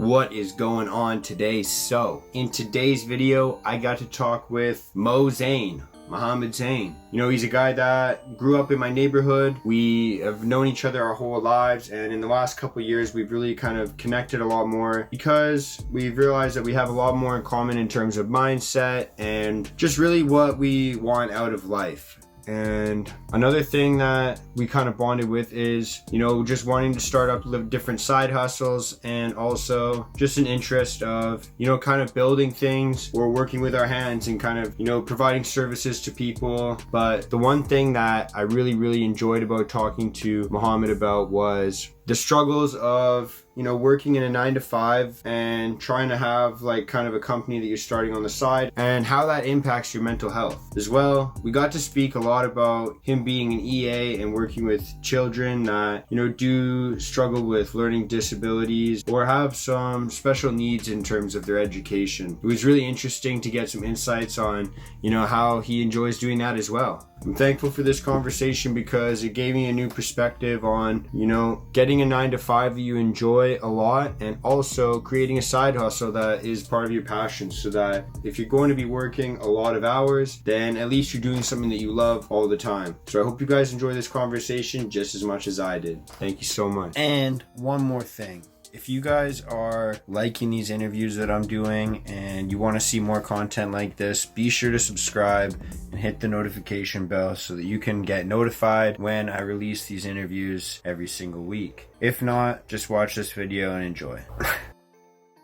What is going on today? So, in today's video, I got to talk with Zein. Zein. You know, he's a guy that grew up in my neighborhood. We have known each other our whole lives, and in the last couple of years, we've really kind of connected a lot more because we've realized that we have a lot more in common in terms of mindset and just really what we want out of life. And another thing that we kind of bonded with is, you know, just wanting to start up different side hustles, and also just an interest of, you know, kind of building things or working with our hands and kind of, you know, providing services to people. But the one thing that I really enjoyed about talking to Muhammad about was the struggles of, you know, working in a 9-to-5 and trying to have like kind of a company that you're starting on the side, and how that impacts your mental health as well. We got to speak a lot about him being an EA and working with children that, you know, do struggle with learning disabilities or have some special needs in terms of their education. It was really interesting to get some insights on, you know, how he enjoys doing that as well. I'm thankful for this conversation because it gave me a new perspective on, you know, getting a 9-to-5 that you enjoy a lot, and also creating a side hustle that is part of your passion, so that if you're going to be working a lot of hours, then at least you're doing something that you love all the time. So I hope you guys enjoy this conversation just as much as I did. Thank you so much. And one more thing. If you guys are liking these interviews that I'm doing and you want to see more content like this, be sure to subscribe and hit the notification bell so that you can get notified when I release these interviews every single week. If not, just watch this video and enjoy.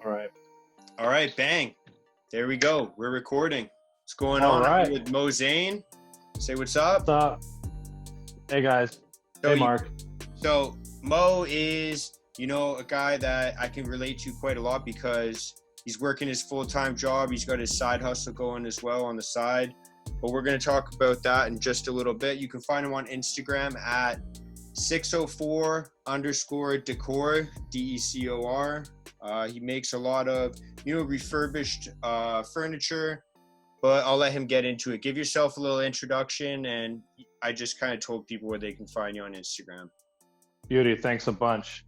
All right, bang. There we go. We're recording. What's going on? I'm with Zein. Say what's up. What's up? Hey guys. So hey Mark. So Mo is, you know, a guy that I can relate to quite a lot because he's working his full-time job. He's got his side hustle going as well on the side. But we're going to talk about that in just a little bit. You can find him on Instagram at 604_decor, DECOR. He makes a lot of, you know, refurbished furniture, but I'll let him get into it. Give yourself a little introduction, and I just kind of told people where they can find you on Instagram. Beauty, thanks a bunch.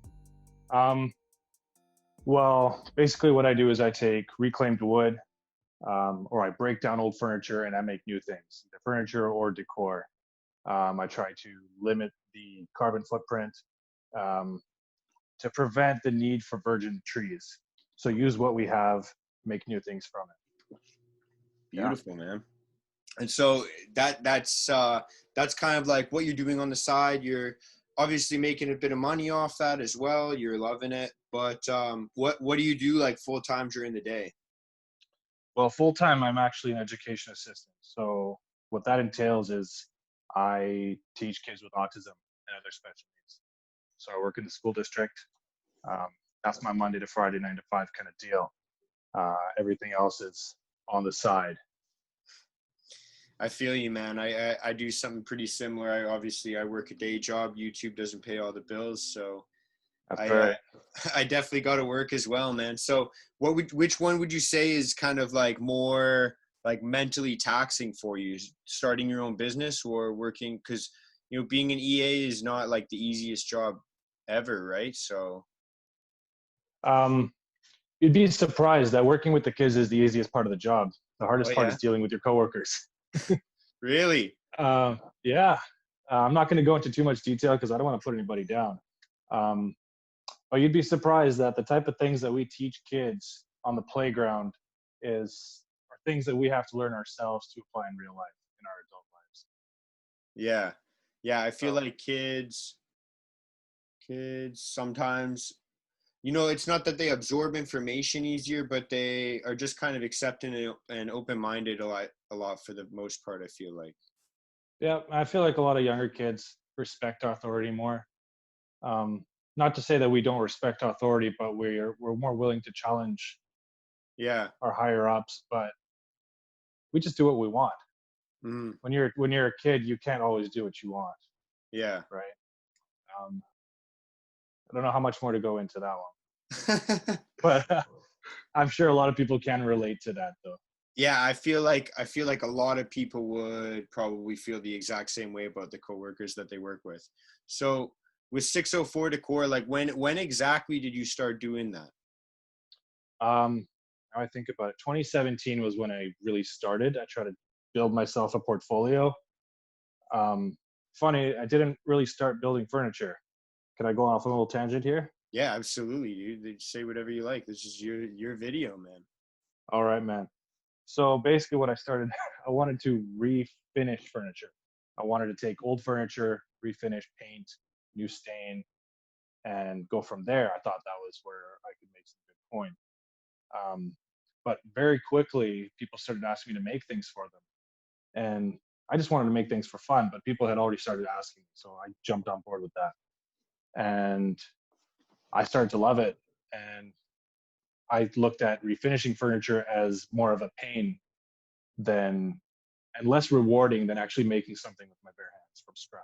Well, basically what I do is I take reclaimed wood, or I break down old furniture and I make new things, either furniture or decor. I try to limit the carbon footprint to prevent the need for virgin trees. So use what we have, make new things from it. Beautiful, man. And so that's kind of like what you're doing on the side. You're obviously making a bit of money off that as well. You're loving it. But what do you do like full time during the day? Well, full time, I'm actually an education assistant. So what that entails is I teach kids with autism and other special needs. So I work in the school district. That's my Monday to Friday 9-to-5 kind of deal. Everything else is on the side. I feel you, man. I do something pretty similar. I work a day job. YouTube doesn't pay all the bills, so I definitely got to work as well, man. So which one would you say is kind of like more like mentally taxing for you, starting your own business or working? Because, you know, being an EA is not like the easiest job ever, right? So you'd be surprised that working with the kids is the easiest part of the job. The hardest part is dealing with your coworkers. Really? Yeah. I'm not going to go into too much detail because I don't want to put anybody down. But you'd be surprised that the type of things that we teach kids on the playground are things that we have to learn ourselves to apply in real life, in our adult lives. Yeah. Yeah. I feel like kids sometimes, you know, it's not that they absorb information easier, but they are just kind of accepting and open-minded a lot for the most part, I feel like. Yeah, I feel like a lot of younger kids respect authority more. Not to say that we don't respect authority, but we're more willing to challenge our higher ups, but we just do what we want. Mm. When you're a kid, you can't always do what you want. Yeah. Right. I don't know how much more to go into that one. But I'm sure a lot of people can relate to that though. Yeah, I feel like a lot of people would probably feel the exact same way about the coworkers that they work with. So with 604 Decor, like when exactly did you start doing that? Now I think about it, 2017 was when I really started. I tried to build myself a portfolio. Funny, I didn't really start building furniture. Can I go off a little tangent here? Yeah, absolutely, dude. Say whatever you like. This is your video, man. All right, man. So basically, what I started, I wanted to refinish furniture. I wanted to take old furniture, refinish, paint, new stain, and go from there. I thought that was where I could make some good coin. Um, but very quickly, people started asking me to make things for them, and I just wanted to make things for fun. But people had already started asking me, so I jumped on board with that, and I started to love it. And I looked at refinishing furniture as more of a pain than and less rewarding than actually making something with my bare hands from scratch.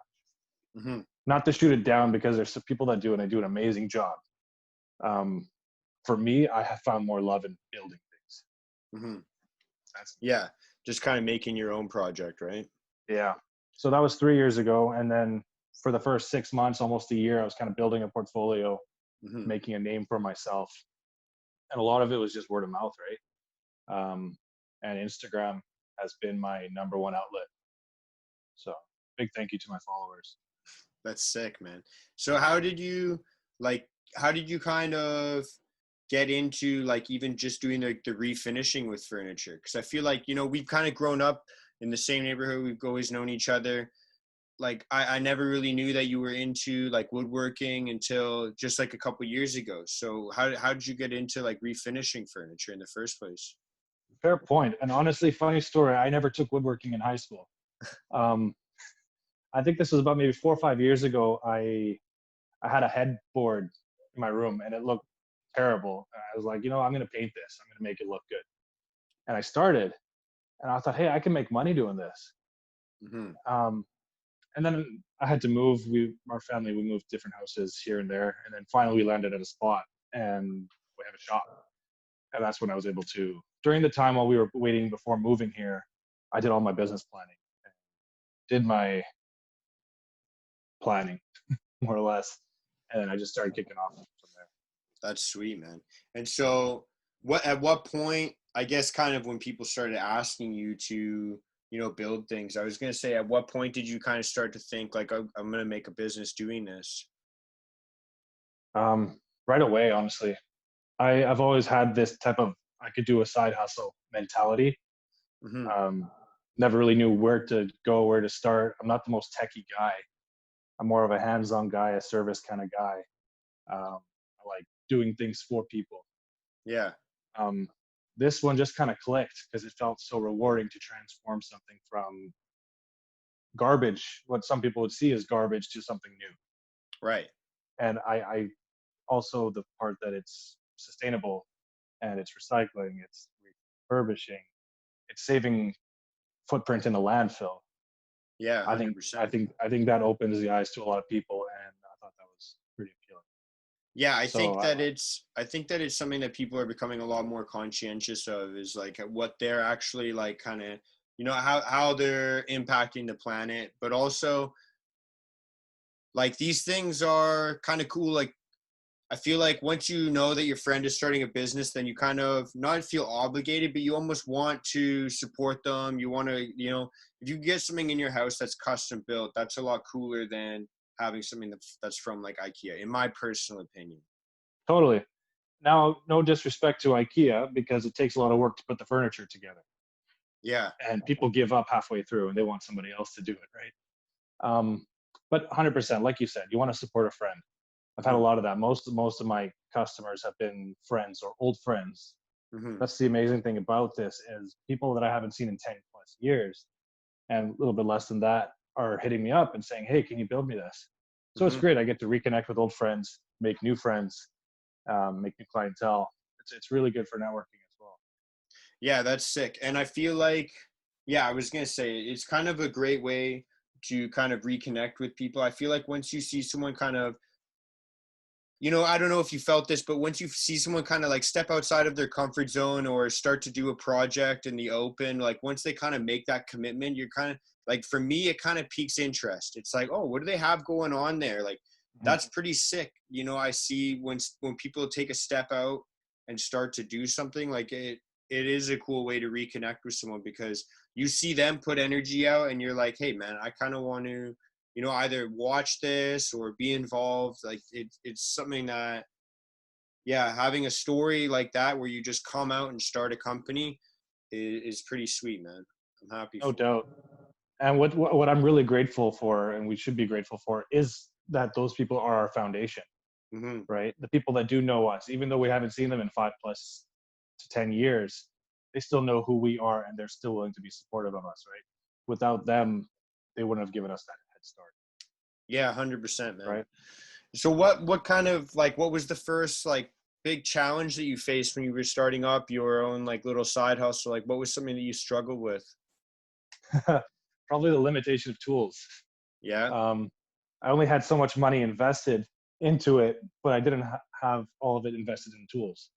Hmm. Not to shoot it down, because there's some people that do and they do an amazing job. Um, for me, I have found more love in building things. Hmm. That's Yeah, just kind of making your own project, right? Yeah. So that was 3 years ago, and then for the first 6 months, almost a year, I was kind of building a portfolio, Hmm. making a name for myself, and a lot of it was just word of mouth, right? And Instagram has been my number one outlet. So big thank you to my followers. That's sick, man. So like how did you kind of get into like even just doing the refinishing with furniture? Because I feel like, we've kind of grown up in the same neighborhood. We've always known each other. Like I never really knew that you were into like woodworking until just like a couple years ago. So how did you get into like refinishing furniture in the first place? Fair point. And honestly, funny story, I never took woodworking in high school. Um, I think this was about maybe 4 or 5 years ago. I had a headboard in my room and it looked terrible. And I was like, I'm going to paint this. I'm going to make it look good. And I started, and I thought, hey, I can make money doing this. Hmm. Um, and then I had to move. Our family, we moved different houses here and there. And then finally we landed at a spot and we have a shop. And that's when I was able to, during the time while we were waiting before moving here, I did all my business planning, did my planning more or less. And then I just started kicking off from there. That's sweet, man. And so at what point, I guess kind of when people started asking you to, build things, I was going to say, at what point did you kind of start to think like, I'm going to make a business doing this? Right away, honestly. I've always had this type of I could do a side hustle mentality. Hmm. Um, Never really knew where to go, where to start. I'm not the most techie guy. I'm more of a hands-on guy, a service kind of guy. I like doing things for people. Yeah. Um, this one just kind of clicked because it felt so rewarding to transform something from garbage, what some people would see as garbage, to something new. Right. And I also, the part that it's sustainable and it's recycling, it's refurbishing, it's saving footprint in the landfill. Yeah. I think I 100%. think I think that opens the eyes to a lot of people, and I thought that was pretty appealing. Yeah. So I think that it's something that people are becoming a lot more conscientious of, is like what they're actually like kind of, how they're impacting the planet, but also like these things are kind of cool. Like I feel like once you know that your friend is starting a business, then you kind of not feel obligated, but you almost want to support them. You want to, if you get something in your house that's custom built, that's a lot cooler than having something that's from like IKEA, in my personal opinion. totally. Now, no disrespect to IKEA, because it takes a lot of work to put the furniture together, Yeah. and people give up halfway through and they want somebody else to do it, right? Um, but 100%, like you said, you want to support a friend. I've had a Mm-hmm. lot of that. Most of my customers have been friends or old friends. Mm-hmm. That's the amazing thing about this, is people that I haven't seen in 10 plus years and a little bit less than that are hitting me up and saying, hey, can you build me this? So it's Mm-hmm. great. I get to reconnect with old friends, make new friends, make new clientele. It's really good for networking as well. Yeah, that's sick. And I feel like, yeah, I was going to say, it's kind of a great way to kind of reconnect with people. I feel like once you see someone kind of, I don't know if you felt this, but once you see someone kind of like step outside of their comfort zone or start to do a project in the open, like once they kind of make that commitment, you're kind of like, for me, it kind of piques interest. It's like, oh, what do they have going on there? Like, Mhm. that's pretty sick. I see when people take a step out and start to do something, like it is a cool way to reconnect with someone, because you see them put energy out and you're like, hey man, I kind of want to, you know, either watch this or be involved. Like it's something that, yeah, having a story like that where you just come out and start a company is pretty sweet, man. I'm happy No for doubt. And what I'm really grateful for, and we should be grateful for, is that those people are our foundation, you. Hmm. right? The people that do know us, even though we haven't seen them in 5 plus to 10 years, they still know who we are and they're still willing to be supportive of us, right? Without them, they wouldn't have given us that head start, Yeah, 100%, man. right? So what kind of, like, what was the first like big challenge that you faced when you were starting up your own like little side hustle? Like what was something that you struggled with? Probably the limitation of tools. Yeah. Um, I only had so much money invested into it, but I didn't have all of it invested in tools.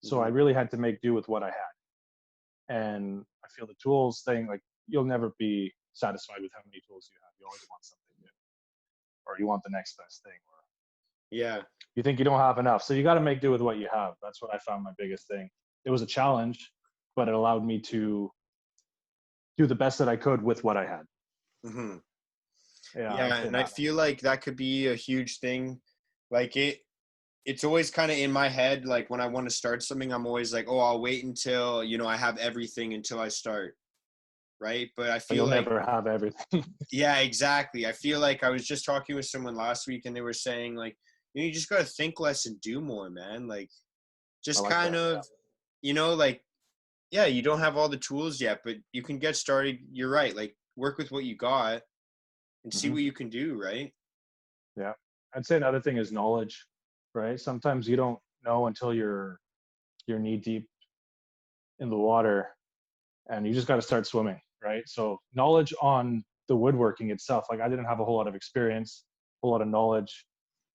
So I Hmm. really had to make do with what I had. And I feel the tools thing, like you'll never be satisfied with how many tools you have. You always want something new, or you want the next best thing, or Yeah. you think you don't have enough. So you got to make do with what you have. That's what I found my biggest thing. It was a challenge, but it allowed me to do the best that I could with what I had. Hmm. Yeah, I'd Yeah, say and I that. feel like that could be a huge thing. Like it's always kind of in my head, like when I want to start something, I'm always like, oh, I'll wait until, you know, I have everything until I start, right? But I But feel you'll like, never have everything. yeah, exactly. I feel like I was just talking with someone last week and they were saying like, you know, you just got to think less and do more, man. Like I just like kind that. of, you know, like, yeah, you don't have all the tools yet, but you can get started. You're right. Like work with what you got and see Hmm. what you can do, right? Yeah. I'd say another thing is knowledge, right? Sometimes you don't know until you're knee deep in the water and you just got to start swimming, right? So knowledge on the woodworking itself, like I didn't have a whole lot of experience, a whole lot of knowledge.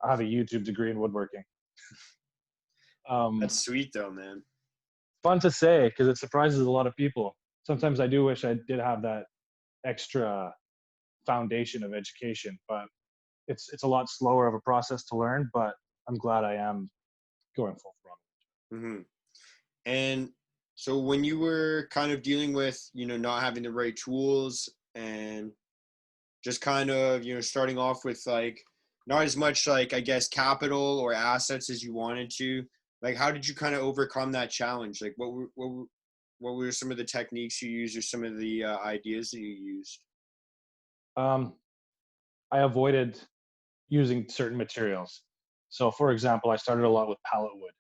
I have a YouTube degree in woodworking. That's um sweet though, man. Fun to say because it surprises a lot of people. Sometimes I do wish I did have that extra foundation of education, but it's a lot slower of a process to learn, but I'm glad I am going full throttle. Hmm. And so when you were kind of dealing with, you know, not having the right tools and just kind of, you know, starting off with like not as much like I guess capital or assets as you wanted to, like how did you kind of overcome that challenge? Like what were some of the techniques you used or some of the ideas that you used? um, I avoided using certain materials. So for example, I started a lot with pallet wood.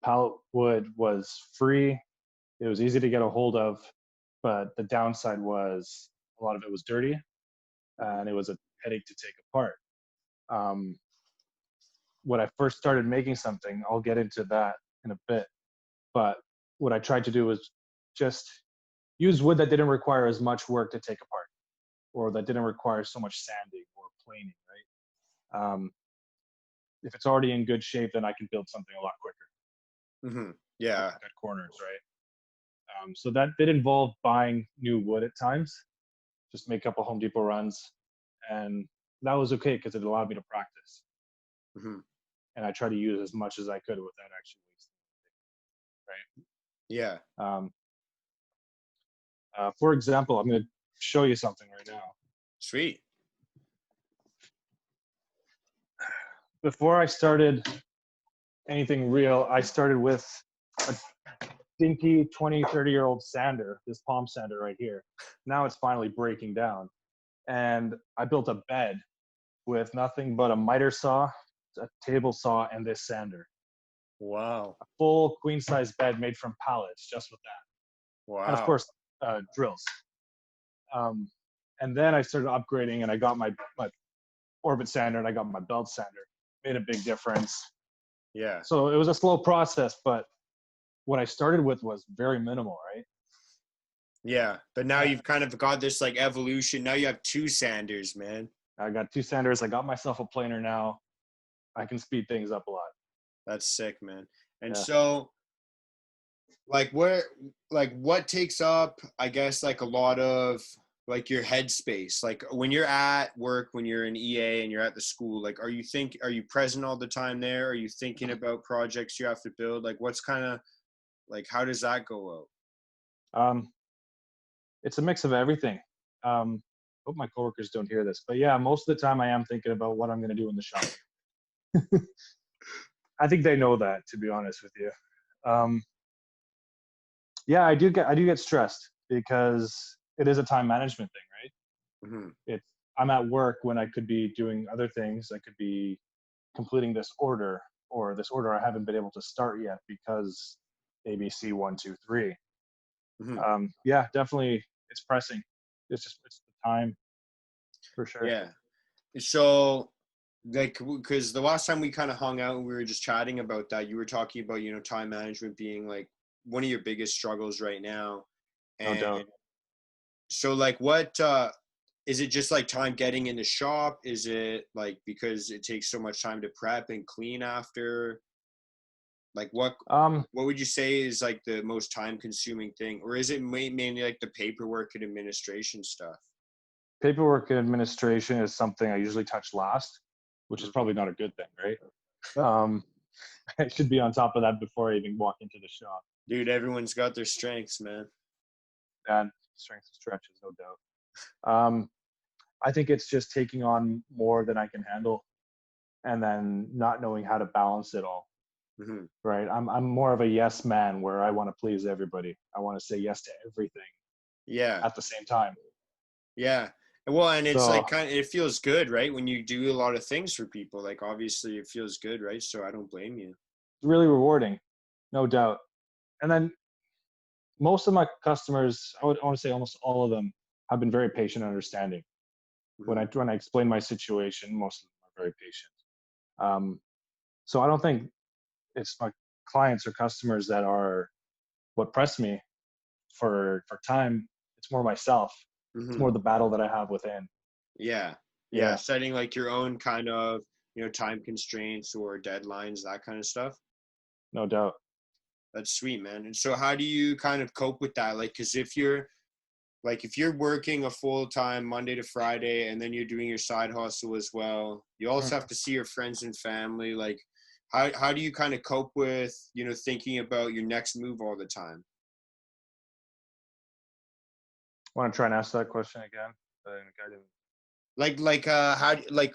Pallet wood was free, it was easy to get a hold of, but the downside was a lot of it was dirty and it was a headache to take apart. um, when I first started making something, I'll get into that in a bit, but what I tried to do was just use wood that didn't require as much work to take apart, or that didn't require so much sanding or planing, right? If it's already in good shape, then I can build something a lot quicker. Hmm. Cut, Yeah. cut corners, right? So that did involve buying new wood at times, just make a couple Home Depot runs, and that was okay because it allowed me to practice, Hmm. and I try to use as much as I could without actually wasting Yeah. it, right? For example, I'm going to show you something right now. Sweet. Before I started anything real, I started with a dinky 20, 30-year-old sander, this palm sander right here. Now it's finally breaking down. And I built a bed with nothing but a miter saw, a table saw, and this sander. Wow. A full queen size bed made from pallets just with that. And of Wow. course, drills. Um, and then I started upgrading and I got my orbit sander and I got my belt sander. Made a big difference. Yeah. So it was a slow process, but what I started with was very minimal, right? Yeah. But now you've kind of got this like evolution. Now you have two Sanders, man. I got two sanders. I got myself a planer now. I can speed things up a lot. That's sick, man. And Yeah. so like where, like what takes up, I guess, like a lot of like your headspace, like when you're at work, when you're an EA and you're at the school, like are you present all the time there? Are you thinking about projects you have to build? Like what's kind of like, how does that go out? Um, it's a mix of everything. Hope my coworkers don't hear this, but yeah, most of the time I am thinking about what I'm going to do in the shop. I think they know that, to be honest with you. Yeah, I do get stressed because it is a time management thing, right? Hmm. It's I'm at work when I could be doing other things. I could be completing this order, or this order I haven't been able to start yet because ABC 1, 2, 3. Hmm. Yeah, definitely, it's pressing. It's the time for sure. Yeah. So like, because the last time we kind of hung out and we were just chatting about that, you were talking about, time management being like one of your biggest struggles right now. No And doubt. so like what is it, just like time getting in the shop? Is it like because it takes so much time to prep and clean after? Like what would you say is like the most time consuming thing, or is it mainly like the paperwork and administration stuff? Paperwork and administration is something I usually touch last, which is Mhm. probably not a good thing, right? Um, I should be on top of that before I even walk into the shop. Dude, everyone's got their strengths, man. And strengths and stretches, no doubt. I think it's just taking on more than I can handle, and then not knowing how to balance it all. Hmm. Right? I'm more of a yes man, where I want to please everybody. I want to say yes to everything Yeah. at the same time. Yeah. Well, and it's So like it feels good, right? When you do a lot of things for people, like obviously it feels good, right? So I don't blame you. it's really rewarding, no doubt. And then most of my customers, I want to say almost all of them, have been very patient and understanding. When Hmm. I explain my situation, most of them are very patient. Um, so I don't think it's my clients or customers that are what press me for time. It's more myself. It's Hmm. more the battle that I have within. Yeah. Yeah. Yeah, Setting like your own kind of, time constraints or deadlines, that kind of stuff. no doubt. That's sweet, man. And so how do you kind of cope with that? Like, cause if you're working a full time Monday to Friday and then you're doing your side hustle as well, you also have Mhm. to see your friends and family. Like, how do you kind of cope with, thinking about your next move all the time? Want to try and ask that question again? I didn't. Like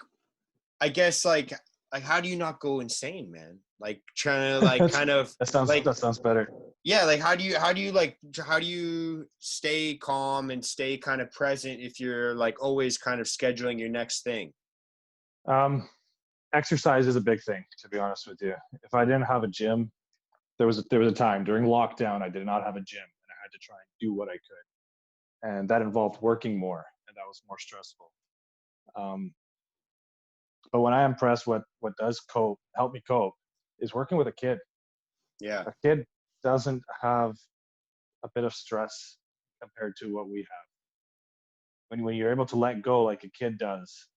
I guess like how do you not go insane, man? Like trying to like kind of like That sounds better. yeah, like how do you stay calm and stay kind of present if you're like always kind of scheduling your next thing? Um, Exercise is a big thing, to be honest with you. If I didn't have a gym, there was a time during lockdown I did not have a gym, and I had to try and do what I could, and that involved working more, and that was more stressful. Um, but when I am pressed, what does help me cope is working with a kid. Yeah. A kid doesn't have a bit of stress compared to what we have. When you're able to let go like a kid does,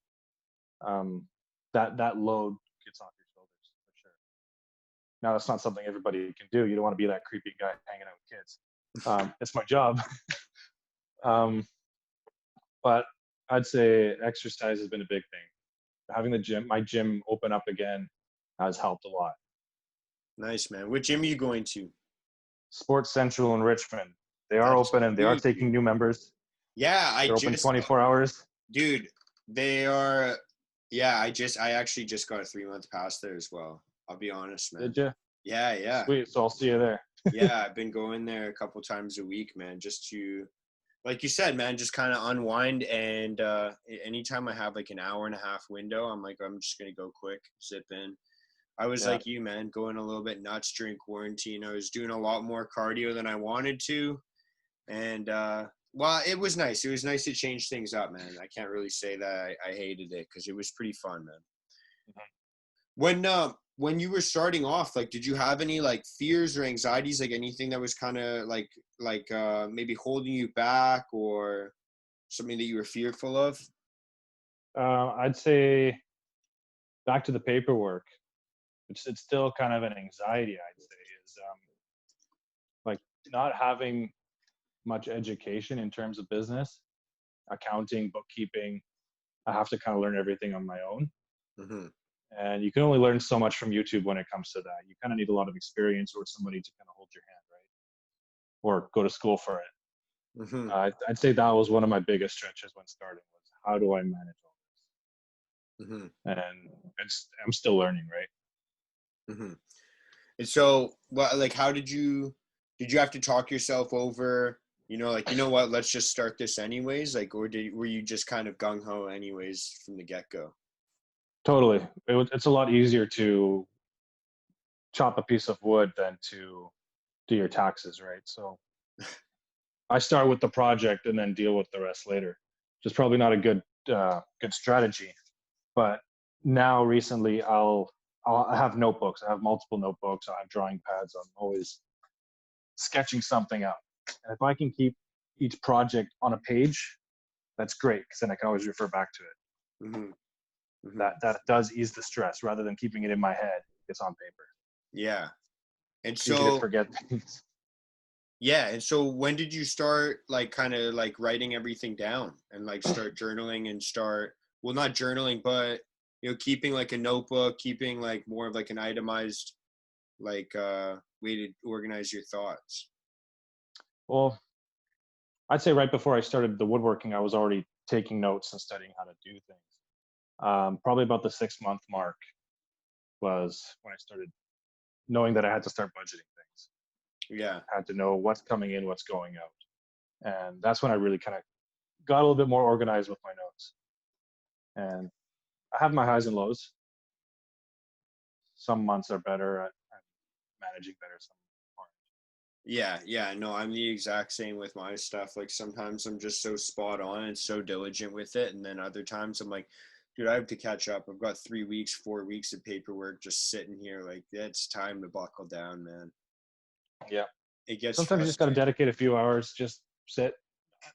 um, that load gets off your shoulders for sure. Now that's not something everybody can do. You don't want to be that creepy guy hanging out with kids. It's my job. um, but I'd say exercise has been a big thing. Having my gym open up again has helped a lot. Nice, man. Which gym are you going to? Sports Central in Richmond, they are That's open and they are sweet, taking dude. new members. Yeah, They're open 24 hours. dude, they are, yeah, I actually just got a 3 month pass there as well. I'll be honest, man. Did you? Yeah, yeah. Sweet. So I'll see you there. Yeah, I've been going there a couple times a week, man, just to, like you said, man, just kind of unwind. And anytime I have like an hour and a half window, I'm like, I'm just gonna go quick, zip in. I was Yeah. like you, man, going a little bit nuts during quarantine. I was doing a lot more cardio than I wanted to, and well, it was nice. It was nice to change things up, man. I can't really say that I hated it because it was pretty fun, man. Mhm. When you were starting off, like, did you have any like fears or anxieties, like anything that was kind of like maybe holding you back or something that you were fearful of? I'd say back to the paperwork. It's still kind of an anxiety. I'd say is like not having much education in terms of business. accounting, bookkeeping. I have to kind of learn everything on my own. Mm-hmm. And you can only learn so much from YouTube when it comes to that. You kind of need a lot of experience or somebody to kind of hold your hand, right? Or go to school for it. Mm-hmm. I'd say that was one of my biggest stretches when starting was how do I manage all Mm-hmm. this? And I'm still learning, right? Mm-hmm. And so, what, like, how did you have to talk yourself over, like, what, let's just start this anyways? Like, or were you just kind of gung ho anyways from the get go? Totally. It's a lot easier to chop a piece of wood than to do your taxes, right? So I start with the project and then deal with the rest later, which is probably not a good strategy. But now recently, I have notebooks. I have multiple notebooks. I have drawing pads. I'm always sketching something out. And if I can keep each project on a page, that's great because then I can always refer back to it. Mm-hmm. Mm-hmm. That does ease the stress rather than keeping it in my head. It's on paper. Yeah. And Easy to so, forget things. yeah. And so when did you start, like, kind of like writing everything down and like start journaling and well, not journaling, but, keeping like a notebook, keeping like more of like an itemized, like, way to organize your thoughts? Well, I'd say right before I started the woodworking, I was already taking notes and studying how to do things. Probably about the 6 month mark was when I started knowing that I had to start budgeting things. Yeah. I had to know what's coming in, what's going out. And that's when I really kind of got a little bit more organized with my notes. And I have my highs and lows. Some months are better at managing better, some aren't. Yeah, yeah, no, I'm the exact same with my stuff. Like sometimes I'm just so spot on and so diligent with it, and then other times I'm like, dude, I have to catch up. I've got 3 weeks, 4 weeks of paperwork just sitting here. Like it's time to buckle down, man. Yeah. It gets Sometimes you just got to frustrating. dedicate a few hours, just sit,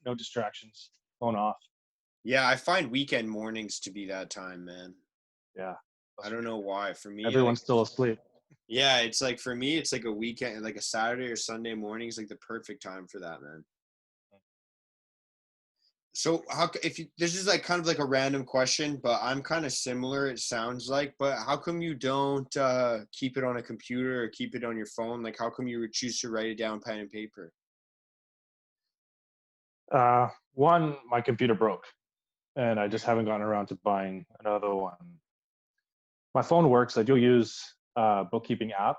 no distractions, phone off. Yeah, I find weekend mornings to be that time, man. Yeah. I That's for don't know sure. why. For me, like, Everyone's still asleep. yeah, it's like for me, it's like a weekend, like a Saturday or Sunday morning is like the perfect time for that, man. So if you, this is like kind of like a random question, but I'm kind of similar, it sounds like, but how come you don't keep it on a computer or keep it on your phone? Like how come you would choose to write it down pen and paper? One, my computer broke, and I just haven't gotten around to buying another one. My phone works. I do use a bookkeeping app,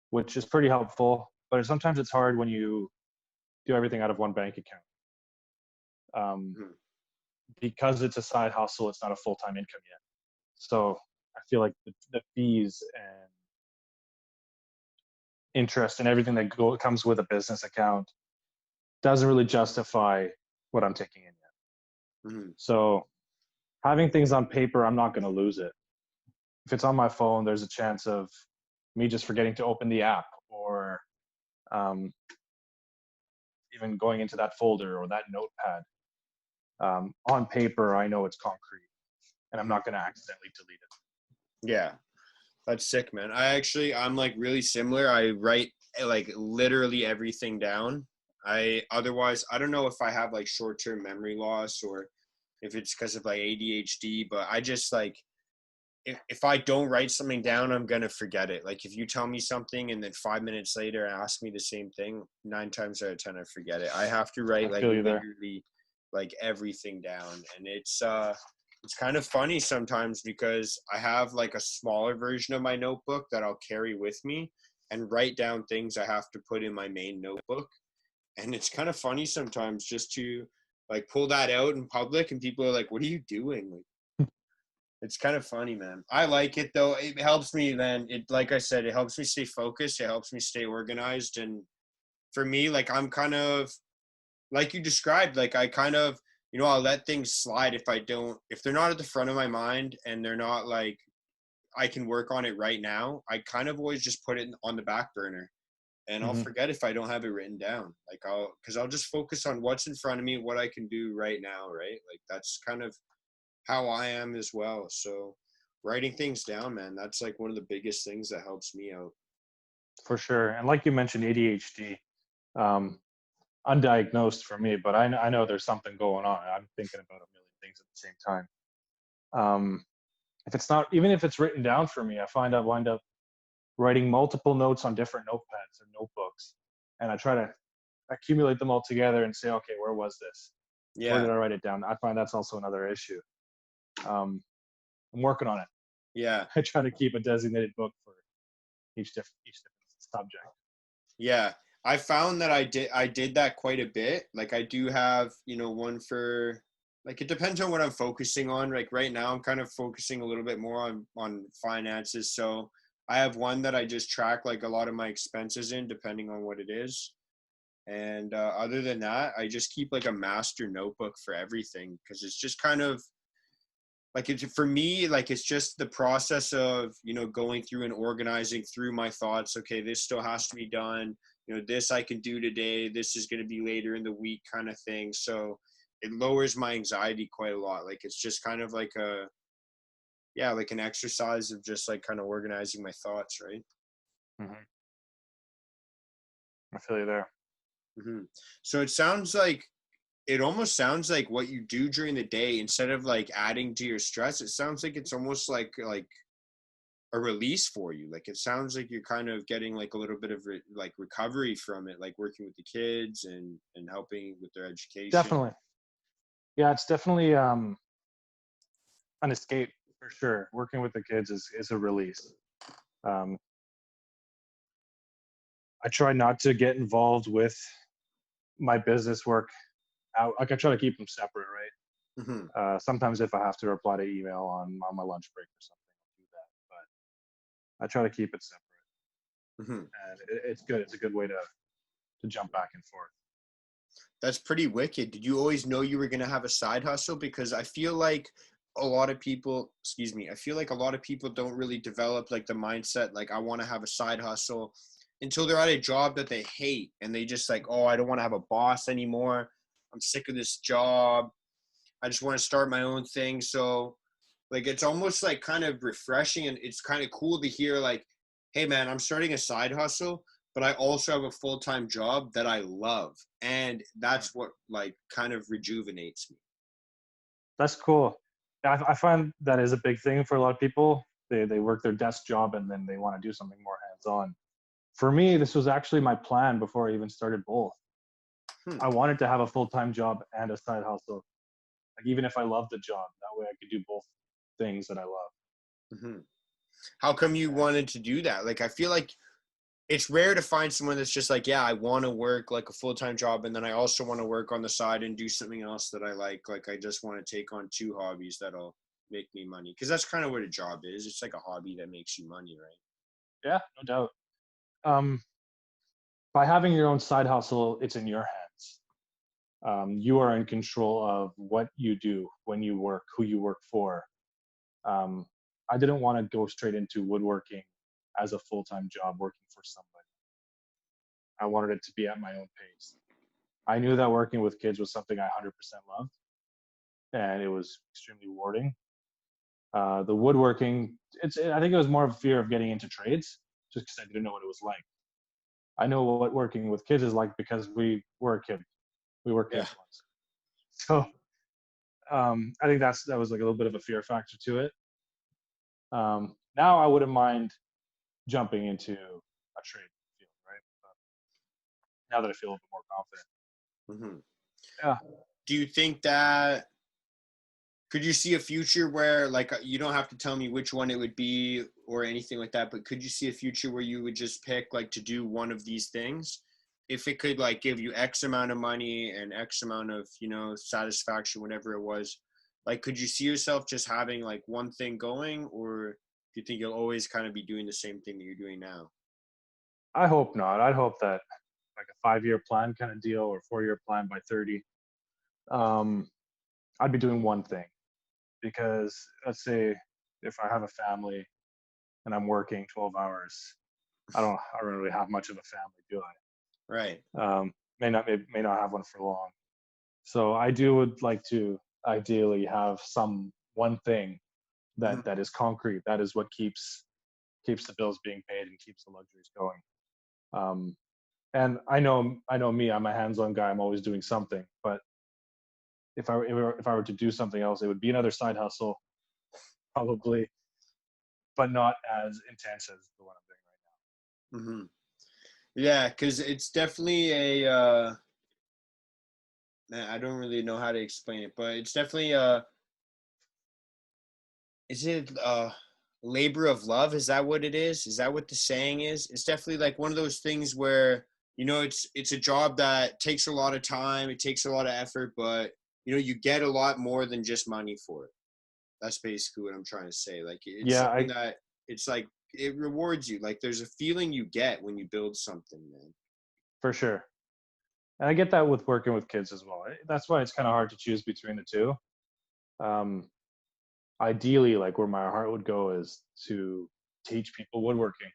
which is pretty helpful, but sometimes it's hard when you do everything out of one bank account. Mhm. Because it's a side hustle, it's not a full-time income yet. So I feel like the fees and interest and everything that comes with a business account doesn't really justify what I'm taking in yet. Mhm. So having things on paper, I'm not going to lose it. If it's on my phone, there's a chance of me just forgetting to open the app or um, even going into that folder or that notepad. On paper, I know it's concrete and I'm Mhm. not going to accidentally delete it. Yeah, that's sick, man. I'm like really similar. I write like literally everything down. Otherwise, I don't know if I have like short-term memory loss or if it's because of like ADHD, but I just like, if I don't write something down, I'm gonna forget it. Like if you tell me something and then 5 minutes later ask me the same thing, 9 times out of 10 I forget it. I have to I write like feel you there. literally like everything down, and it's kind of funny sometimes because I have like a smaller version of my notebook that I'll carry with me and write down things I have to put in my main notebook, and it's kind of funny sometimes just to like pull that out in public and people are like, "What are you doing?" Like, it's kind of funny, man. I like it though. It helps me then. Like I said, it helps me stay focused. It helps me stay organized. And for me, like I'm kind of like you described, like I kind of, I'll let things slide if they're not at the front of my mind and they're not like, I can work on it right now. I kind of always just put it on the back burner and I'll Hmm. forget if I don't have it written down. Like cause I'll just focus on what's in front of me, what I can do right now. Right. Like that's kind of how I am as well. So writing things down, man, that's like one of the biggest things that helps me out. For sure. And like you mentioned, ADHD. Um, undiagnosed for me, but I know there's something going on. I'm thinking about a million things at the same time. Um, if it's not, even if it's written down for me, I wind up writing multiple notes on different notepads or notebooks, and I try to accumulate them all together and say, okay, where was this? Where Yeah. did I write it down? I find that's also another issue. I'm working on it. Yeah. I try to keep a designated book for each different subject. Yeah. I found that I did that quite a bit. Like I do have, one for, like, it depends on what I'm focusing on. Like right now I'm kind of focusing a little bit more on finances. So I have one that I just track like a lot of my expenses in depending on what it is. And other than that, I just keep like a master notebook for everything because it's just kind of like, it's for me, like it's just the process of going through and organizing through my thoughts. Okay, this still has to be done. This I can do today, this is going to be later in the week, kind of thing. So it lowers my anxiety quite a lot. Like it's just kind of like a, yeah, like an exercise of just like kind of organizing my thoughts, right? Hmm. I feel you there. Hmm. So it almost sounds like what you do during the day, instead of like adding to your stress, it sounds like it's almost like a release for you. Like it sounds like you're kind of getting like a little bit of like recovery from it, like working with the kids and helping with their education. Definitely. Yeah, it's definitely an escape for sure. Working with the kids is a release. Um, I try not to get involved with my business work out. Like I try to keep them separate, right? Hmm. Sometimes if I have to reply to email on my lunch break or something, I'll do that. But I try to keep it separate, Hmm. and it's good. It's a good way to jump back and forth. That's pretty wicked. Did you always know you were going to have a side hustle? Because I feel like a lot of people, excuse me, I feel like a lot of people don't really develop like the mindset, like I want to have a side hustle until they're at a job that they hate and they just like, oh, I don't want to have a boss anymore. I'm sick of this job. I just want to start my own thing. So like it's almost like kind of refreshing, and it's kind of cool to hear like, hey man, I'm starting a side hustle, but I also have a full-time job that I love. And that's what like kind of rejuvenates me. That's cool. Yeah, I find that is a big thing for a lot of people. They work their desk job and then they want to do something more hands on. For me, this was actually my plan before I even started both. Hmm. I wanted to have a full time job and a side hustle. Like even if I loved the job, that way I could do both things that I love. Hmm. How come you And wanted to do that? Like I feel like it's rare to find someone that's just like, yeah, I want to work like a full-time job and then I also want to work on the side and do something else that I like. Like I just want to take on two hobbies that'll make me money, because that's kind of what a job is. It's like a hobby that makes you money, right? yeah, no doubt. Um, by having your own side hustle, it's in your hands. You are in control of what you do, when you work, who you work for. Um, I didn't want to go straight into woodworking as a full time job working for somebody. I wanted it to be at my own pace. I knew that working with kids was something I 100% loved, and it was extremely rewarding. The woodworking, I think it was more of a fear of getting into trades, just because I didn't know what it was like. I know what working with kids is like because we were a kid. We were Yeah. kids once. So I think that was like a little bit of a fear factor to it. Now I wouldn't mind jumping into a trade field, right? But now that I feel a bit more confident. Hmm. Yeah, Do you think that, could you see a future where like you don't have to tell me which one it would be or anything like that, but could you see a future where you would just pick like to do one of these things if it could like give you X amount of money and X amount of satisfaction, whatever it was? Like could you see yourself just having like one thing going, or do you think you'll always kind of be doing the same thing that you're doing now? I hope not. I'd hope that like a 5 year plan kind of deal or 4 year plan by 30. Um, I'd be doing one thing because let's say if I have a family and I'm working 12 hours, I don't really have much of a family, do Right. I? May not have one for long. So I do would like to ideally have some one thing Mhm. that is concrete. That is what keeps the bills being paid and keeps the luxuries going. Um, And I know me, I'm a hands-on guy. I'm always doing something. But if I were to do something else, it would be another side hustle, probably, but not as intense as the one I'm doing right Hmm. Yeah, because it's definitely a man, I don't really know how to explain it, but it's definitely is it labor of love? Is that what it is? Is that what the saying is? It's definitely like one of those things where, it's a job that takes a lot of time, it takes a lot of effort, but you get a lot more than just money for it. That's basically what I'm trying to say. Like now. it's Yeah, something that it's like it rewards you. Like there's a feeling you get when you build something, man. for sure. And I get that with working with kids as well. That's why it's kind of hard to choose between the two. Um, Ideally, like where my heart would go is to teach people woodworking.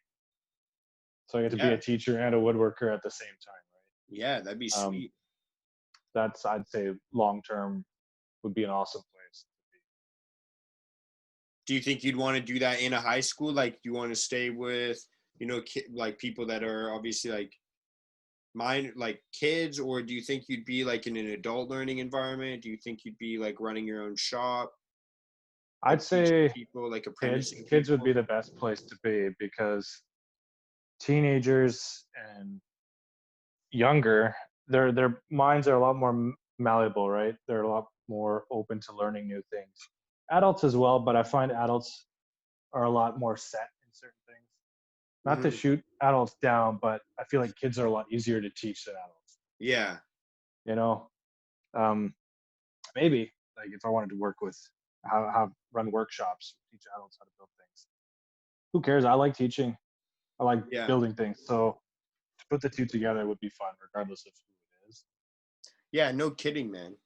So I get to be a Yeah. teacher and a woodworker at the same time, Yeah, that'd be right? sweet. That's, I'd say, long term would be an awesome place. Do you think you'd want to do that in a high school? Like, you want to stay with, like people that are obviously like like kids, or do you think you'd be like in an adult learning environment? Do you think you'd be like running your own shop, I'd like teaching say people, like kids. apprenticing Kids would people? be the best place to be because teenagers and younger, their minds are a lot more malleable, right? They're a lot more open to learning new things. Adults as well, but I find adults are a lot more set in certain things. Not to Hmm. shoot adults down, but I feel like kids are a lot easier to teach than adults. Yeah. You know, um, maybe like if I wanted to work with how run workshops, teach adults how to build things. Who cares? I like teaching. I like Yeah. building things. So to put the two together would be fun, regardless of who it is. Yeah, no kidding, man.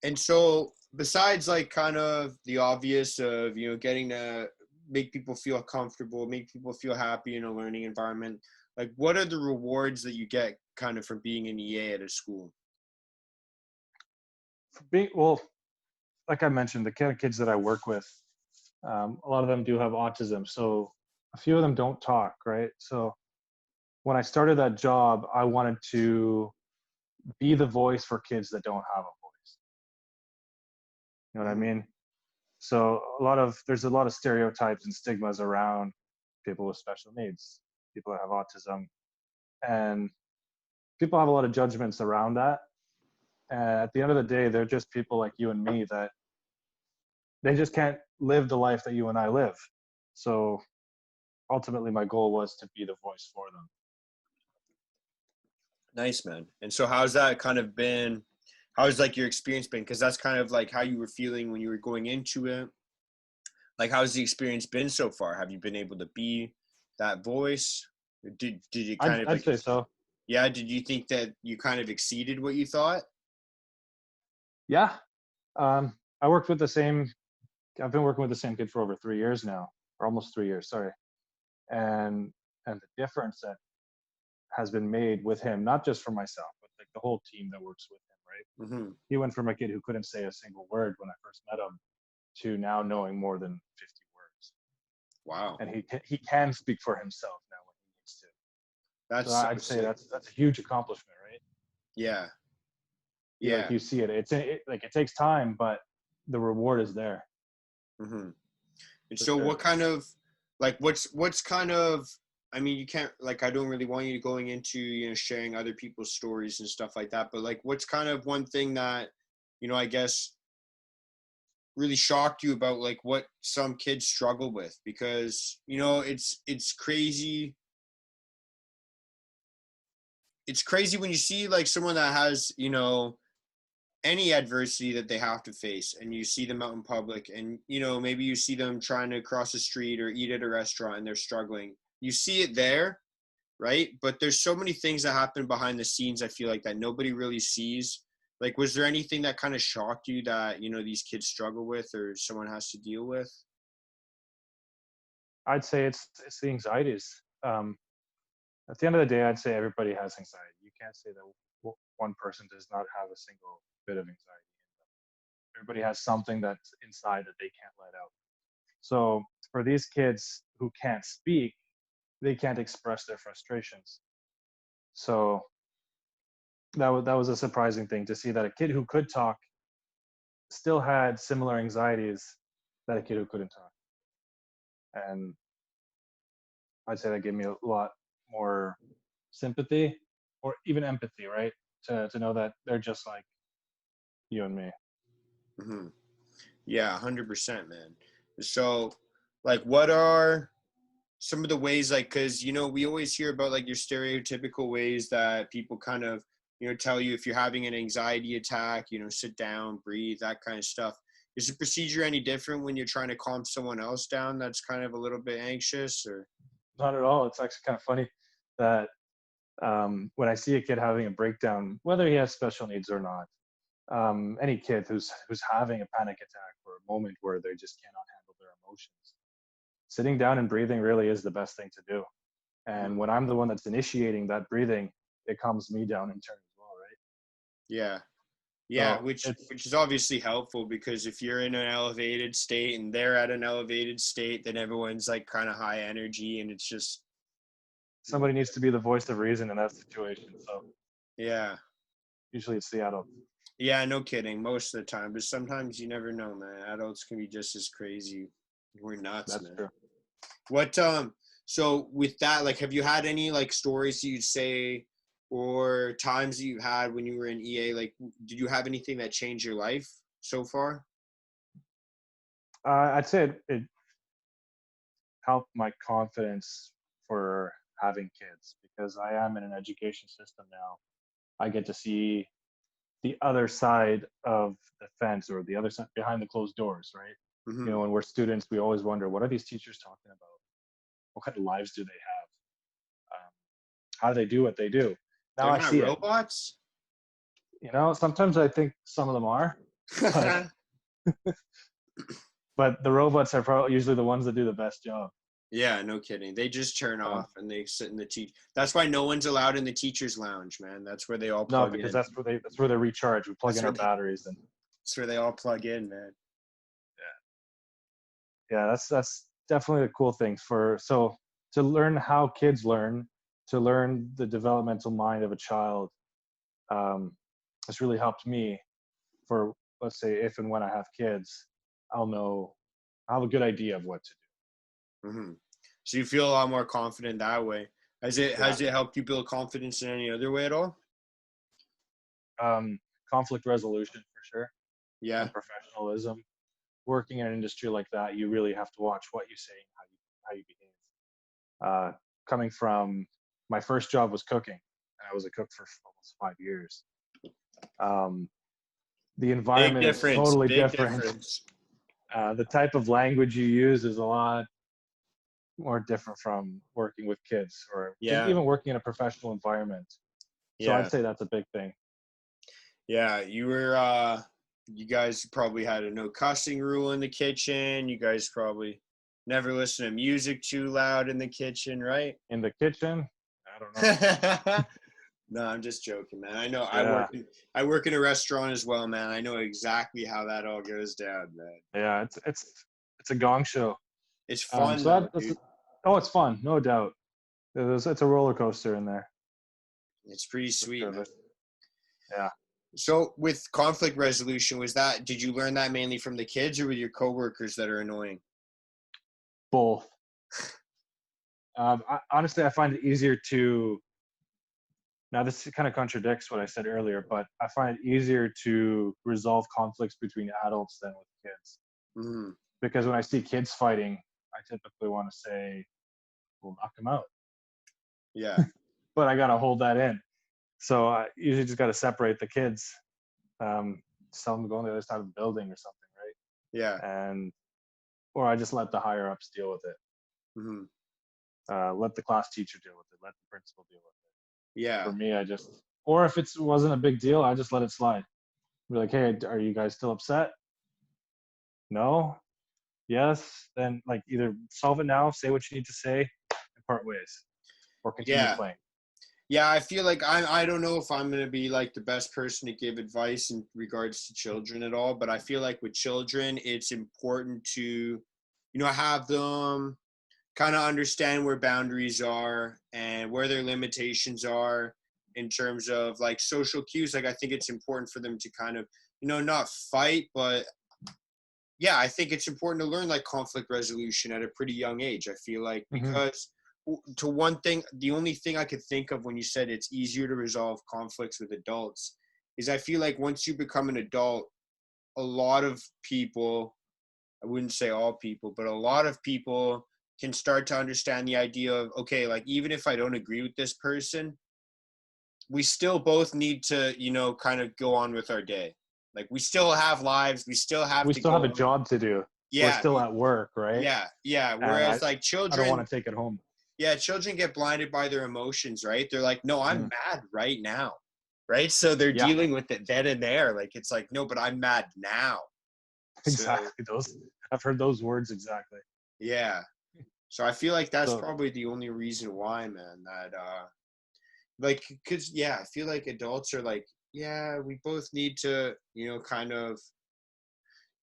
And so, besides like kind of the obvious of, getting to make people feel comfortable, make people feel happy in a learning environment, like what are the rewards that you get kind of from being an EA at a school? Well, like I mentioned, the kind of kids that I work with, a lot of them do have autism. So a few of them don't talk, right? So when I started that job, I wanted to be the voice for kids that don't have a voice. You know what I Mhm. mean? So there's a lot of stereotypes and stigmas around people with special needs, people that have autism, and people have a lot of judgments around that. And at the end of the day, they're just people like you and me that they just can't live the life that you and I live. So ultimately, my goal was to be the voice for them. Nice, man. And so, how's that kind of been? How's like your experience been? Because that's kind of like how you were feeling when you were going into it. Like, how's the experience been so far? Have you been able to be that voice? Did you kind of I'd like, say so. yeah? Did you think that you kind of exceeded what you thought? Yeah. I worked with the same. I've been working with the same kid for over 3 years now, or almost 3 years. Sorry. And and the difference that has been made with him, not just for myself, but like the whole team that works with him, right? Hmm. He went from a kid who couldn't say a single word when I first met him to now knowing more than 50 words, Wow, and he can speak for himself now when he needs to. So that's so I'd say sick. that's a huge accomplishment, right? Yeah, Like yeah. you see it. Like it takes time, but the reward is there Hmm. And for so, sure. what kind of like what's kind of I mean, you can't like I don't really want you going into sharing other people's stories and stuff like that, but like what's kind of one thing that I guess really shocked you about like what some kids struggle with, because it's crazy when you see like someone that has any adversity that they have to face, and you see them out in public, and maybe you see them trying to cross the street or eat at a restaurant and they're struggling. You see it there, right? But there's so many things that happen behind the scenes, I feel like, that nobody really sees. Like, was there anything that kind of shocked you that these kids struggle with or someone has to deal with? I'd say it's the anxieties. At the end of the day, I'd say everybody has anxiety. You can't say that one person does not have a single bit of anxiety in them. Everybody has something that's inside that they can't let out. So for these kids who can't speak, they can't express their frustrations. So that was a surprising thing to see that a kid who could talk still had similar anxieties that a kid who couldn't talk. And I'd say that gave me a lot more sympathy or even empathy, right? To know that they're just like you and me. Hmm. Yeah, 100%, man. So, like, what are some of the ways, like, because, we always hear about, like, your stereotypical ways that people kind of, tell you if you're having an anxiety attack, sit down, breathe, that kind of stuff. Is the procedure any different when you're trying to calm someone else down that's kind of a little bit anxious, or? Not at all. It's actually kind of funny that when I see a kid having a breakdown, whether he has special needs or not, any kid who's having a panic attack or a moment where they just cannot handle their emotions, sitting down and breathing really is the best thing to do. And Mhm. when I'm the one that's initiating that breathing, it calms me down in turn as well, right? Yeah. Yeah, So which it's which is obviously helpful, because if you're in an elevated state and they're at an elevated state, then everyone's like kind of high energy, and it's just, somebody needs to be the voice of reason in that situation. So yeah. usually it's the adult. Yeah, no kidding. Most of the time, but sometimes you never know, man. Adults can be just as crazy. We're nuts, That's man. true. What so with that, like, have you had any like stories that you'd say, or times that you had when you were in EA? Like, did you have anything that changed your life so far? I'd say it helped my confidence for having kids because I am in an education system now. I get to see the other side of the fence or the other side behind the closed doors, right? You Mm-hmm. know, when we're students, we always wonder, what are these teachers talking about? What kind of lives do they have? How do they do what they do? Now They're I not see it. robots? You know, sometimes I think some of them are, but the robots are probably usually the ones that do the best job. Yeah, no kidding. They just turn Um, off and they sit in the That's why no one's allowed in the teacher's lounge, man. That's where they all no, plug because in. that's where they recharge. We plug That's in where our batteries and that's where they all plug in, man. yeah, that's definitely the cool thing for so to learn how kids learn, to learn the developmental mind of a child. Has really helped me for, let's say, if and when I have kids, I'll know, I'll have a good idea of what to Hmm. So you feel a lot more confident that way. Has it do. Yeah. has it helped you build confidence in any other way at all? um, Conflict resolution for sure, Yeah. and professionalism. Working in an industry like that, you really have to watch what you say and how you behave. Coming from my first job was cooking, and I was a cook for almost 5 years. Um, the Big environment is difference. totally Big different. difference. The type of language you use is a lot more different from working with kids or just Yeah. even working in a professional environment. So I'd Yeah. say that's a big thing. Yeah. You guys probably had a no cussing rule in the kitchen. You guys probably never listen to music too loud in the kitchen, right? In the kitchen, I don't know. No, I'm just joking, man. I know Yeah, I work in a restaurant as well, man. I know exactly how that all goes down, man. yeah, it's a gong show. It's fun So though, that's dude. oh, it's fun, no doubt. It's a roller coaster in there It's pretty for sweet, sure. man. But yeah, So with conflict resolution, did you learn that mainly from the kids or with your coworkers that are annoying? both. Honestly, I find it easier to. Now, this kind of contradicts what I said earlier, but I find it easier to resolve conflicts between adults than with kids. Mm, Because when I see kids fighting, I typically want to say, "We'll knock them out," yeah. but I gotta hold that in. So I usually just gotta separate the kids, um, just tell them to go on the other side of the building or something, Yeah. right? And or I just let the higher ups deal with it. Mm-hmm. Let the class teacher deal with it. Let the principal deal with it. For Yeah. me, I just, or if it wasn't a big deal, I just let it slide. Be like, hey, are you guys still upset? No? Yes? Then like either solve it now, say what you need to say, and part ways, or continue Yeah. playing. Yeah, I feel like I don't know if I'm gonna be like the best person to give advice in regards to children at all, but I feel like with children, it's important to, have them kind of understand where boundaries are and where their limitations are, in terms of like social cues. Like I think it's important for them to kind of, not fight, but yeah, I think it's important to learn like conflict resolution at a pretty young age. I feel like Hmm. because to one thing, the only thing I could think of when you said it's easier to resolve conflicts with adults is I feel like once you become an adult, a lot of people, I wouldn't say all people, but a lot of people can start to understand the idea of, okay, like even if I don't agree with this person, we still both need to, kind of go on with our day. Like we still have lives, we still have We to still have go a out. job to do. We're Yeah, still at work, right? yeah, yeah. And Whereas like I don't children, want to take it home. yeah, children get blinded by their emotions, right? They're like, no, I'm Mhm. mad right now, right? So they're Yeah, dealing with it then and there. Like it's like, no, but I'm mad now. So exactly. Those I've heard those words exactly. yeah. So I feel like that's So probably the only reason why, man, that like because yeah, I feel like adults are like, yeah, we both need to, kind of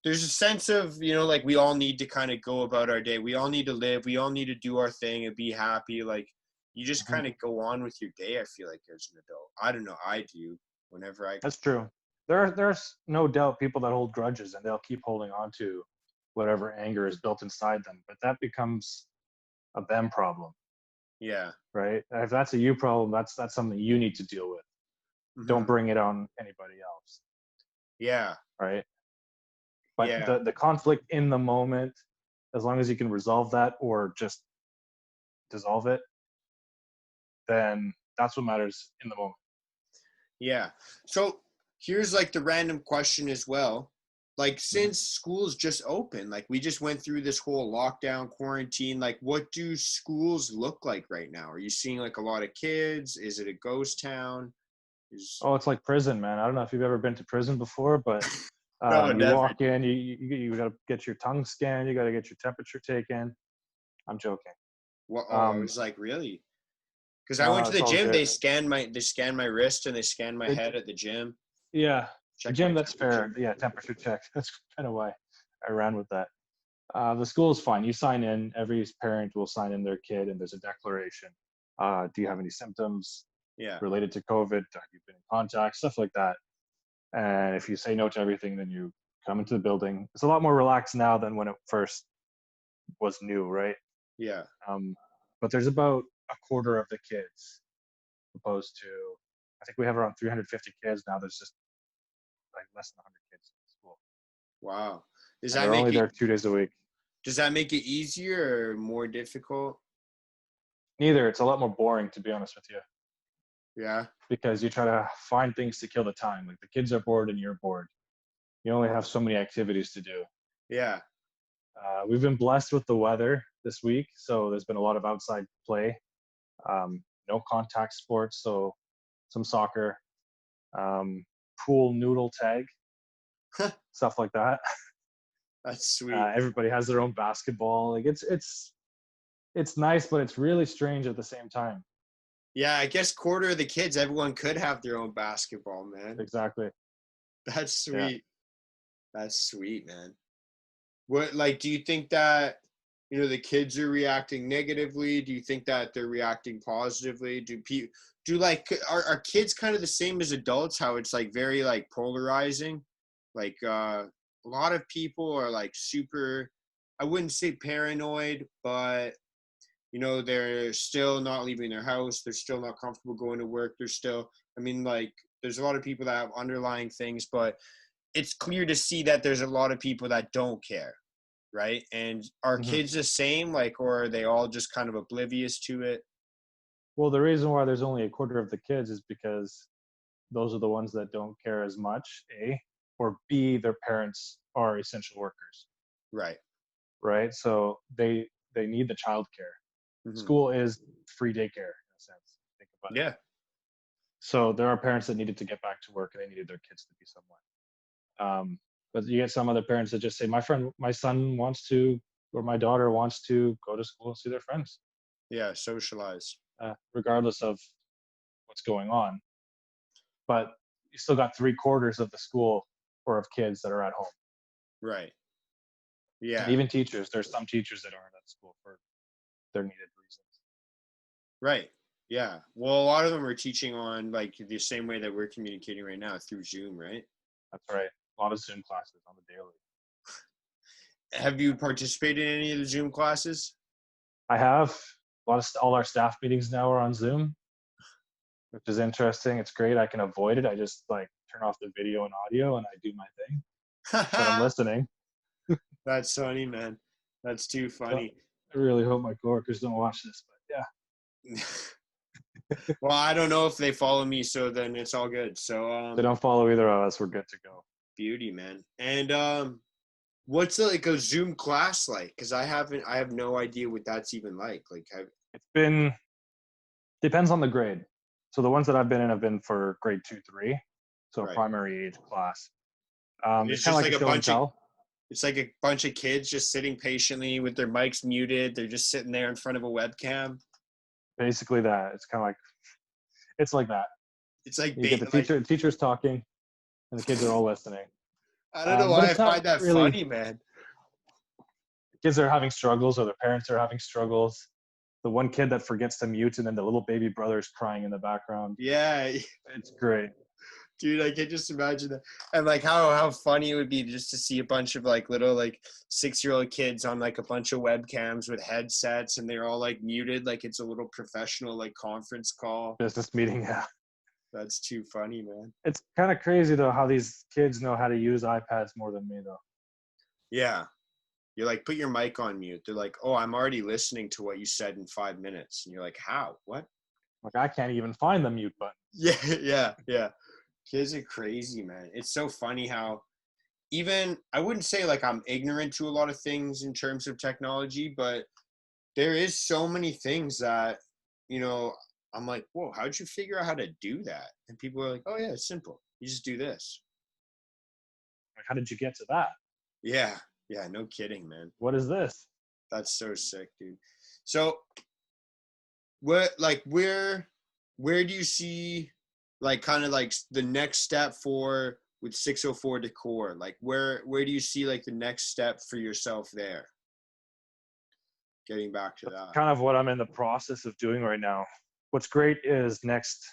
there's a sense of, like we all need to kind of go about our day. We all need to live. We all need to do our thing and be happy. Like you just mhm, kind of go on with your day, I feel like as an adult. I don't know. I do whenever I that's true. There's no doubt people that hold grudges and they'll keep holding on to whatever anger is built inside them, but that becomes a them problem, yeah. right? If that's a you problem, that's something you need to deal with. Don't Hmm. bring it on anybody else, Yeah. right? But Yeah. the conflict in the moment, as long as you can resolve that or just dissolve it, then that's what matters in the moment. Yeah. So here's like the random question as well. Like Mhm. since schools just open, like we just went through this whole lockdown quarantine, like what do schools look like right now? Are you seeing like a lot of kids? Is it a ghost town? Is Oh, it's like prison, man. I don't know if you've ever been to prison before, but no, you never. walk in, you got to get your tongue scanned, you got to get your temperature taken. I'm joking. What? Oh, I Um, was like, really? Because I no, went no, to it's the all gym. good. They scanned my wrist and they scanned my It, head at the gym. yeah, the Checked my gym, that's fair. temperature. Yeah, temperature check. That's kind of why I ran with that. The school is fine. You sign in. Every parent will sign in their kid, and there's a declaration. Do you have any symptoms Yeah. related to COVID? Have you been in contact? Stuff like that. And if you say no to everything, then you come into the building. It's a lot more relaxed now than when it first was new, right? Yeah. Um, but there's about a quarter of the kids, opposed to, I think we have around 350 kids now. There's just like less than 100 kids in school, Wow. Does and that they're only make it? there 2 days a week. Does that make it easier or more difficult? Neither. It's a lot more boring, to be honest with you, Yeah. because you try to find things to kill the time. Like the kids are bored and you're bored. You only have so many activities to do. Yeah. We've been blessed with the weather this week, so there's been a lot of outside play. No contact sports, so some soccer, um, pool noodle tag, stuff like that. That's sweet. Everybody has their own basketball. Like it's nice, but it's really strange at the same time. Yeah, I guess quarter of the kids, everyone could have their own basketball, man. Exactly. That's Yeah. sweet. That's sweet, man. What like do you think that the kids are reacting negatively? Do you think that they're reacting positively? Do like are kids kind of the same as adults? How it's like very like polarizing? Like a lot of people are like super I wouldn't say paranoid, but they're still not leaving their house. They're still not comfortable going to work. They're still I mean like there's a lot of people that have underlying things, but it's clear to see that there's a lot of people that don't care, right? And are Hmm. kids the same, like, or are they all just kind of oblivious to it? Well, the reason why there's only a quarter of the kids is because those are the ones that don't care as much, A, or B, their parents are essential workers, Right. right? So they need the childcare. Hmm. School is free daycare in a sense. Think about it. Yeah. So there are parents that needed to get back to work and they needed their kids to be somewhere. But you get some other parents that just say, my son wants to, or my daughter wants to go to school and see their friends, Yeah. Socialize. regardless of what's going on. But you still got three-quarters of the school or of kids that are at home. Right. And Yeah. even teachers, there's some teachers that aren't at school for their needed reasons. Right. Yeah. Well, a lot of them are teaching on like the same way that we're communicating right now through Zoom, right? That's right. A lot of Zoom classes on the daily. Have you participated in any of the Zoom classes? I have all our staff meetings now are on Zoom, which is interesting. It's great. I can avoid it. I just like turn off the video and audio and I do my thing, but I'm listening. That's funny, man. That's too So funny. I really hope my coworkers don't watch this, but yeah, Well, I don't know if they follow me, so then it's all good. So, if they don't follow either of us, we're good to go. beauty, man. And what's like a Zoom class like? Because I have no idea what that's even like. Like, It's been depends on the grade. So the ones that I've been in have been for grade 2, 3, so a right. primary age class. And It's it's kind of just like like a a show and bunch of tell. it's like a bunch of kids just sitting patiently with their mics muted. They're just sitting there in front of a webcam. Basically, that it's kind of like it's like that. It's like You get the like teachers talking, and the kids are all listening. I don't know But why I it's not find that really funny, man. kids are having struggles, or their parents are having struggles. The one kid that forgets to mute, and then the little baby brother is crying in the background. Yeah, It's great. dude, I can just imagine that. And like how funny it would be just to see a bunch of like little like 6-year-old kids on like a bunch of webcams with headsets and they're all like muted like it's a little professional like conference call. Business meeting, yeah. That's too funny, man. It's kind of crazy though how these kids know how to use iPads more than me though. Yeah. You're like, put your mic on mute. They're like, oh, I'm already listening to what you said in 5 minutes. And you're like, how? What? Like I can't even find the mute button. Yeah. Kids are crazy, man. It's so funny how even I wouldn't say like I'm ignorant to a lot of things in terms of technology, but there is so many things that, you know, I'm like, whoa, how'd you figure out how to do that? And people are like, oh yeah, it's simple. You just do this. Like, how did you get to that? Yeah, no kidding, man. What is this? That's so sick, dude. So where do you see like kind of like the next step for with 604 decor? Like where do you see like the next step for yourself there? Getting back to that. Kind of what I'm in the process of doing right now. What's great is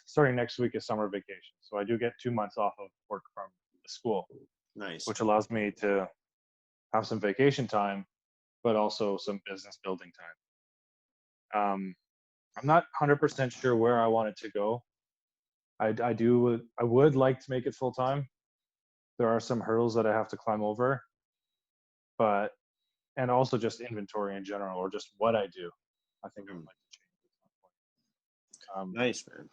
starting next week is summer vacation. So I do get 2 months off of work from the school, Nice. which allows me to have some vacation time, but also some business building time. I'm not 100% sure where I want it to go. I would like to make it full time. There are some hurdles that I have to climb over, but and also just inventory in general or just what I do. I think I would like to change at some point. Nice, man.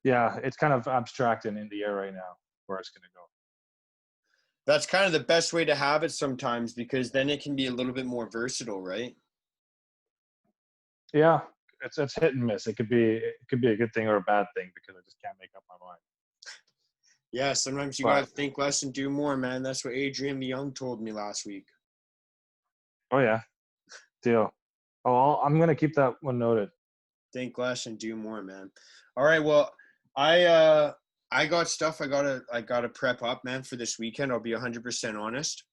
Yeah, it's kind of abstract and in the air right now where it's going to go. That's kind of the best way to have it sometimes because then it can be a little bit more versatile, right? Yeah, it's hit and miss. It could be a good thing or a bad thing because I just can't make up my mind. Yeah, sometimes you gotta think less and do more, man. That's what Adrian the Young told me last week. Oh yeah, deal. Oh, I'm gonna keep that one noted. Think less and do more, man. All right, well, I got stuff I gotta prep up, man, for this weekend. I'll be 100% honest.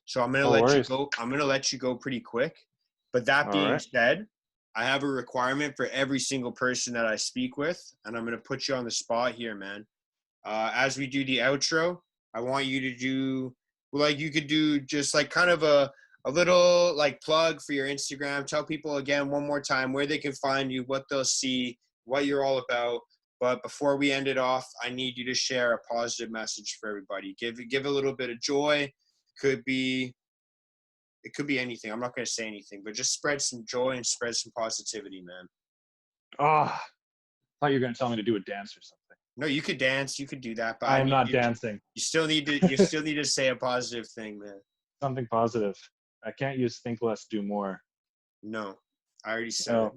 So I'm gonna No let you worries. go. I'm gonna let you go pretty quick. But that All being right. said, I have a requirement for every single person that I speak with, and I'm gonna put you on the spot here, man. As we do the outro, I want you to do like you could do just like kind of a little like plug for your Instagram. Tell people again one more time where they can find you, what they'll see, what you're all about. But before we end it off, I need you to share a positive message for everybody. Give a little bit of joy. Could be it could be anything. I'm not going to say anything, but just spread some joy and spread some positivity, man. Oh, I thought you were gonna tell me to do a dance or something. No, you could dance, you could do that, but I I am need not you. dancing. You still need to say a positive thing, man. Something positive. I can't use think less, do more. No, I already said Oh, it.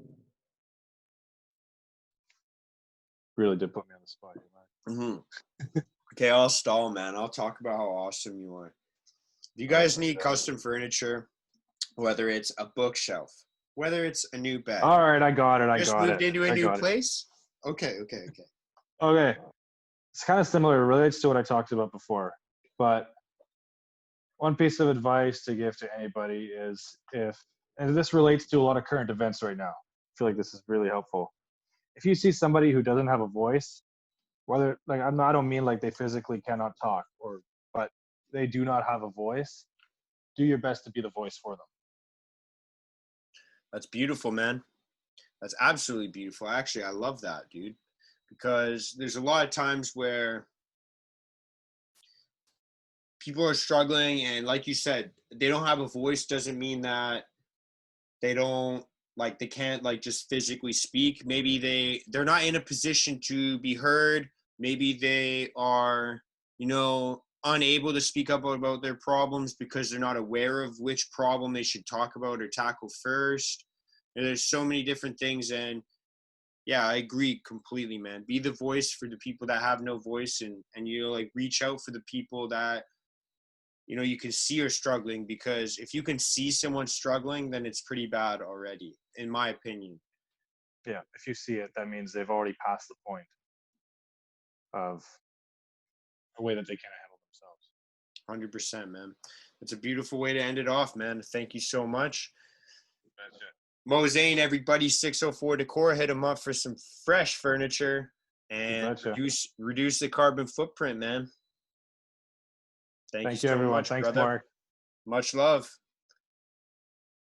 really did put me on the spot. Okay, I'll stall, man. I'll talk about how awesome you are. Do you guys need custom furniture? Whether it's a bookshelf, whether it's a new bed. All right, I got it. Just moved into a new place? Okay. Okay. It's kind of similar. It relates to what I talked about before. But one piece of advice to give to anybody is and this relates to a lot of current events right now. I feel like this is really helpful. if you see somebody who doesn't have a voice, whether like I don't mean like they physically cannot talk, but they do not have a voice, do your best to be the voice for them. That's beautiful, man. That's absolutely beautiful. Actually, I love that, dude, because there's a lot of times where people are struggling, and like you said, they don't have a voice doesn't mean that they don't like they can't like just physically speak. Maybe they're not in a position to be heard. Maybe they are, unable to speak up about their problems because they're not aware of which problem they should talk about or tackle first. There's so many different things, and yeah, I agree completely, man. Be the voice for the people that have no voice, and like reach out for the people that you can see are struggling, because if you can see someone struggling, then it's pretty bad already, in my opinion. Yeah, if you see it, that means they've already passed the point of a way that they can't handle themselves. 100%, man. It's a beautiful way to end it off, man. Thank you so much. That's it. Mo Zein, everybody, 604 Decor. Hit them up for some fresh furniture and reduce the carbon footprint, man. Thank you you, so everyone. much, Thanks, brother. Mark. Much love.